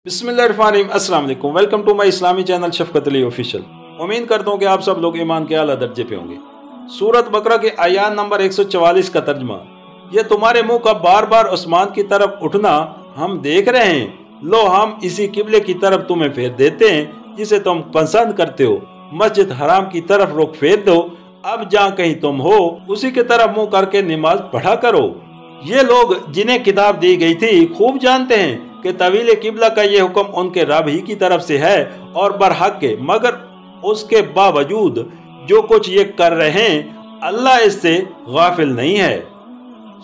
बिस्मिल्लाहिर्रहमानिर्रहीम। अस्सलाम वालेकुम। वेलकम टू माय इस्लामी चैनल शफकत अली ऑफिशियल। उम्मीद करता हूँ कि आप सब लोग ईमान के आला दर्जे पे होंगे। सूरत बकरा के आयात नंबर 144 का तर्जमा, ये तुम्हारे मुंह का बार बार आसमान की तरफ उठना हम देख रहे हैं। लो हम इसी किबले की तरफ तुम्हें फेर देते हैं जिसे तुम पसंद करते हो। मस्जिद हराम की तरफ रुख फेर दो। अब जहाँ कहीं तुम हो उसी की तरफ मुंह करके नमाज पढ़ा करो। ये लोग जिन्हें किताब दी गई थी खूब जानते हैं कि तवील किबला का ये हुक्म उनके रब ही की तरफ से है और बरहक है, मगर उसके बावजूद जो कुछ ये कर रहे हैं अल्लाह इससे गाफिल नहीं है।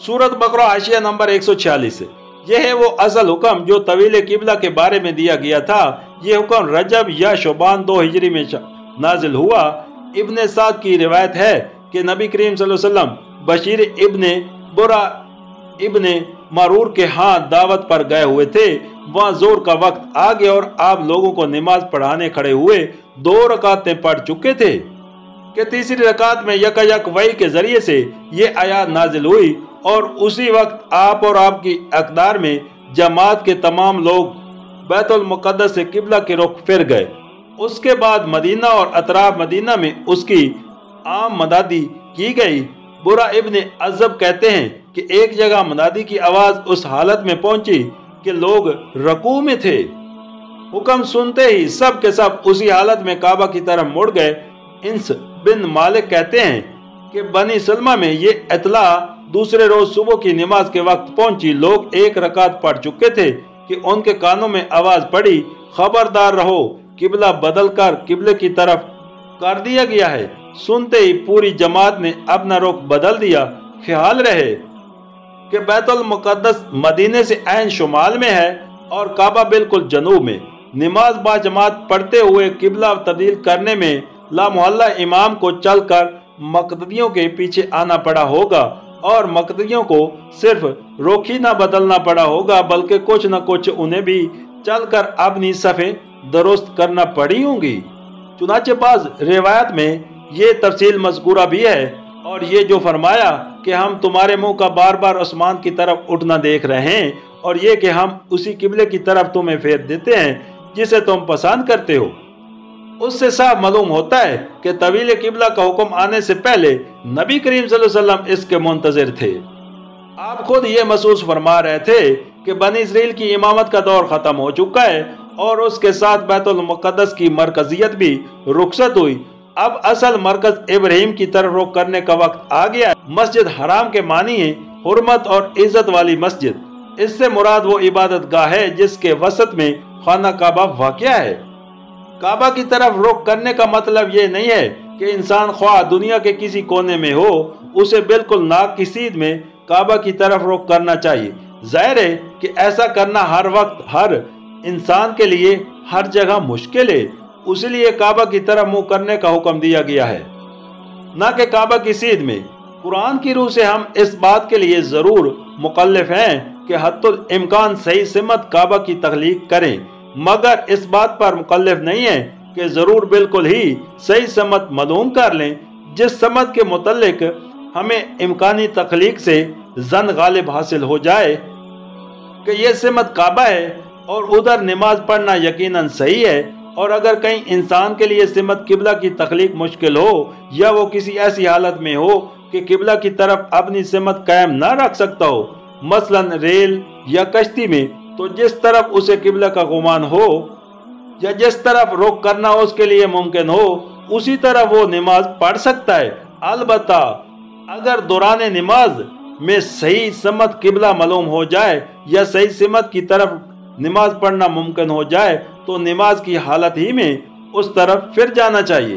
सूरत बकरा आशिया नंबर 146। यह है वो असल हुक्म जो तवील किबला के बारे में दिया गया था। ये हुक्म रजब या शोबान 2 हिजरी में नाजिल हुआ। इब्ने साद की रिवायत है कि नबी करीम सल्लल्लाहु अलैहि वसल्लम बशीर इब्ने बुरा इब्ने मरूर के हाथ दावत पर गए हुए थे। वहाँ जोर का वक्त आ गया और आप लोगों को नमाज पढ़ाने खड़े हुए। 2 रकातें पढ़ चुके थे कि तीसरी रकात में यकायक वही के जरिए से ये आयत नाजिल हुई और उसी वक्त आप और आपकी अकदार में जमात के तमाम लोग बैतुल मुक़द्दस से किबला के रुख फिर गए। उसके बाद मदीना और अतराफ मदीना में उसकी आम मदादी की गई। बुरा इब्ने अज़ब कहते हैं कि एक जगह मनादी की आवाज उस हालत में पहुंची कि लोग रकू में थे। हुक्म सुनते ही सब के सब उसी हालत में काबा की तरफ मुड़ गए। इंस बिन मालिक कहते हैं कि बनी सलमा में ये इतला दूसरे रोज सुबह की नमाज के वक्त पहुंची। लोग 1 रकात पढ़ चुके थे कि उनके कानों में आवाज पड़ी, खबरदार रहो, किबला बदल कर किबले की तरफ कर दिया गया है। सुनते ही पूरी जमात ने अपना रुख बदल दिया। ख्याल रहे कि बैतुल मुक़द्दस मदीने से ऐन शुमाल में है और काबा बिल्कुल जनूब में। नमाज बा जमात पढ़ते हुए किबला तब्दील करने में ला मोहल्ला इमाम को चलकर मक़तदियों के पीछे आना पड़ा होगा और मक़तदियों को सिर्फ रुख ही न बदलना पड़ा होगा बल्कि कुछ न कुछ उन्हें भी चलकर अपनी सफ़े दुरुस्त करना पड़ी होंगी। चुनाचे बाज़ रिवायत में ये तफसील मज़कूरा भी है और ये जो फरमाया कि हम तुम्हारे मुंह का बार बार आसमान की तरफ उठना देख रहे हैं और ये कि हम उसी किबले की तरफ तुम्हें फेर देते हैं जिसे तुम पसंद करते हो, उससे साफ मालूम होता है कि तवील किबला का हुक्म आने से पहले नबी करीम सल्लल्लाहु अलैहि वसल्लम इसके मुंतज़िर थे। आप खुद ये महसूस फरमा रहे थे कि बनी इसराइल की इमामत का दौर ख़त्म हो चुका है और उसके साथ बैतुल मुक़द्दस की मरकजियत भी रुखसत हुई। अब असल मरकज इब्राहिम की तरफ रुख करने का वक्त आ गया है। मस्जिद हराम के मानी है हुर्मत और इज्जत वाली मस्जिद। इससे मुराद वो इबादत गाह है जिसके वसत में खाना काबा वाक़या है। काबा की तरफ रुख करने का मतलब ये नहीं है कि इंसान ख्वाह दुनिया के किसी कोने में हो उसे बिल्कुल नाकिसीद में काबा की तरफ रुख करना चाहिए। जाहिर है कि ऐसा करना हर वक्त हर इंसान के लिए हर जगह मुश्किल है, इसलिए काबा की तरफ मुंह करने का हुक्म दिया गया है, न कि काबा की सीध में। कुरान की रूह से हम इस बात के लिए ज़रूर मुकल्लिफ हैं कि हत्तुल इम्कान सही सिमत काबा की तख्लीक करें, मगर इस बात पर मुकल्लिफ नहीं है कि ज़रूर बिल्कुल ही सही समत मालूम कर लें जिस समत के मुतल्लिक हमें इम्कानी तख्लीक से जन गालिब हासिल हो जाए कि यह सिमत काबा है और उधर नमाज पढ़ना यकीनन सही है। और अगर कहीं इंसान के लिए सिमत किबला की तख्लीक मुश्किल हो या वो किसी ऐसी हालत में हो कि किबला की तरफ अपनी सिमत कायम न रख सकता हो, मसलन रेल या कश्ती में, तो जिस तरफ उसे किबला का गुमान हो या जिस तरफ रुख करना उसके लिए मुमकिन हो उसी तरफ वो नमाज पढ़ सकता है। अलबत्ता अगर दौरान नमाज में सही सिमत किबला मालूम हो जाए या सही सिमत की तरफ नमाज पढ़ना मुमकिन हो जाए तो नमाज की हालत ही में उस तरफ फिर जाना चाहिए।